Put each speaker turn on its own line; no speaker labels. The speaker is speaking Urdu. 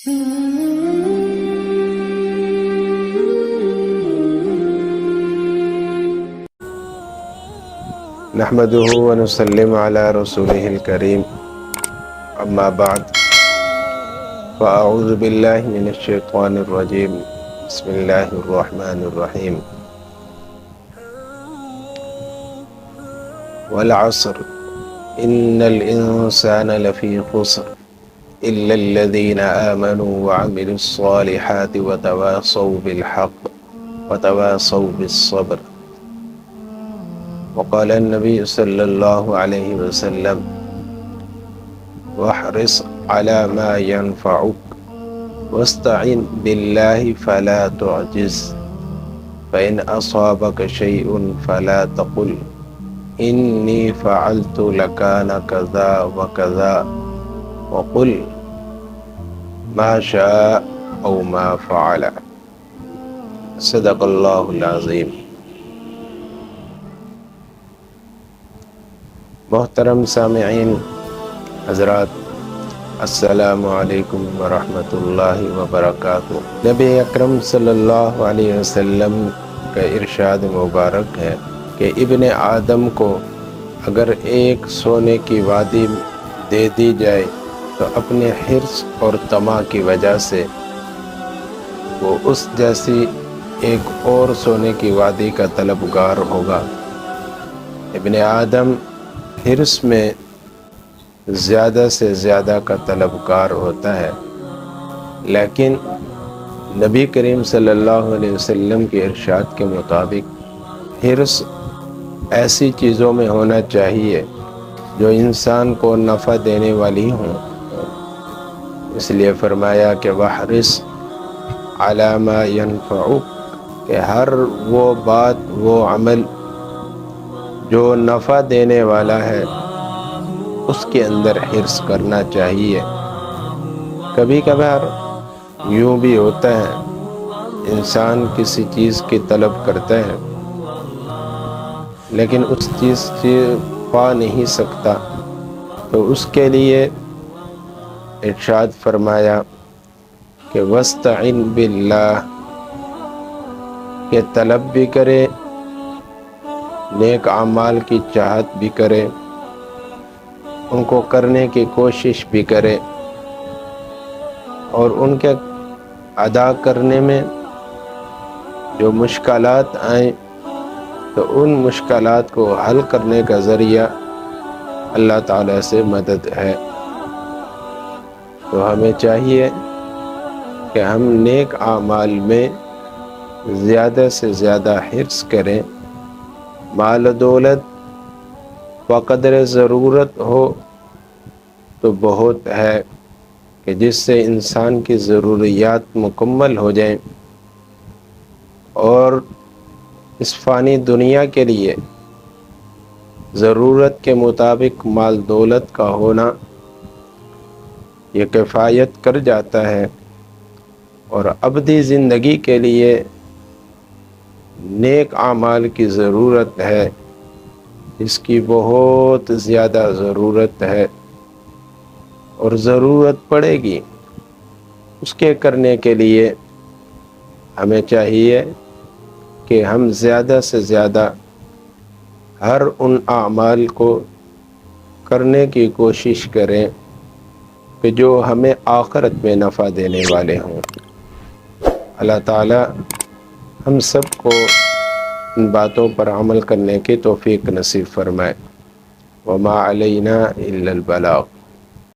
نحمده ونسلم على رسوله الكريم اما بعد فاعوذ بالله من الشيطان الرجيم بسم الله الرحمن الرحيم والعصر ان الانسان لفي خسر الا الذين امنوا وعملوا الصالحات وتواصوا بالحق وتواصوا بالصبر. وقال النبي صلی اللہ علیہ وسلم واحرص على ما ينفعك واستعن بالله فلا تعجز فإن أصابك شيء فلا تقل إني فعلت لكان كذا وكذا وقل ما شاء أو ما فعل. صدق اللہ العظیم. محترم سامعین حضرات، السلام علیکم ورحمۃ اللہ وبرکاتہ. نبی اکرم صلی اللہ علیہ وسلم کا ارشاد مبارک ہے کہ ابن آدم کو اگر ایک سونے کی وادی دے دی جائے تو اپنے حرص اور طمع کی وجہ سے وہ اس جیسی ایک اور سونے کی وادی کا طلبگار ہوگا. ابن آدم حرص میں زیادہ سے زیادہ کا طلبگار ہوتا ہے، لیکن نبی کریم صلی اللہ علیہ وسلم کے ارشاد کے مطابق حرص ایسی چیزوں میں ہونا چاہیے جو انسان کو نفع دینے والی ہوں. اس لیے فرمایا کہ وَحْرِصْ عَلَى مَا يَنْفَعُكَ، کہ ہر وہ بات، وہ عمل جو نفع دینے والا ہے اس کے اندر حرص کرنا چاہیے. کبھی کبھار یوں بھی ہوتا ہے انسان کسی چیز کی طلب کرتا ہے لیکن اس چیز سے پا نہیں سکتا، تو اس کے لیے ارشاد فرمایا کہ وَاسْتَعِنْ بِاللَّهِ، کہ طلب بھی کرے، نیک اعمال کی چاہت بھی کرے، ان کو کرنے کی کوشش بھی کرے، اور ان کے ادا کرنے میں جو مشکلات آئیں تو ان مشکلات کو حل کرنے کا ذریعہ اللہ تعالیٰ سے مدد ہے. تو ہمیں چاہیے کہ ہم نیک اعمال میں زیادہ سے زیادہ حرص کریں. مال و دولت بقدر ضرورت ہو تو بہت ہے کہ جس سے انسان کی ضروریات مکمل ہو جائیں، اور اس فانی دنیا کے لیے ضرورت کے مطابق مال دولت کا ہونا یہ کفایت کر جاتا ہے، اور ابدی زندگی کے لیے نیک اعمال کی ضرورت ہے، اس کی بہت زیادہ ضرورت ہے، اور ضرورت پڑے گی. اس کے کرنے کے لیے ہمیں چاہیے کہ ہم زیادہ سے زیادہ ہر ان اعمال کو کرنے کی کوشش کریں کہ جو ہمیں آخرت میں نفع دینے والے ہوں. اللہ تعالی ہم سب کو ان باتوں پر عمل کرنے کی توفیق نصیب فرمائے. وما علینا الا البلاغ.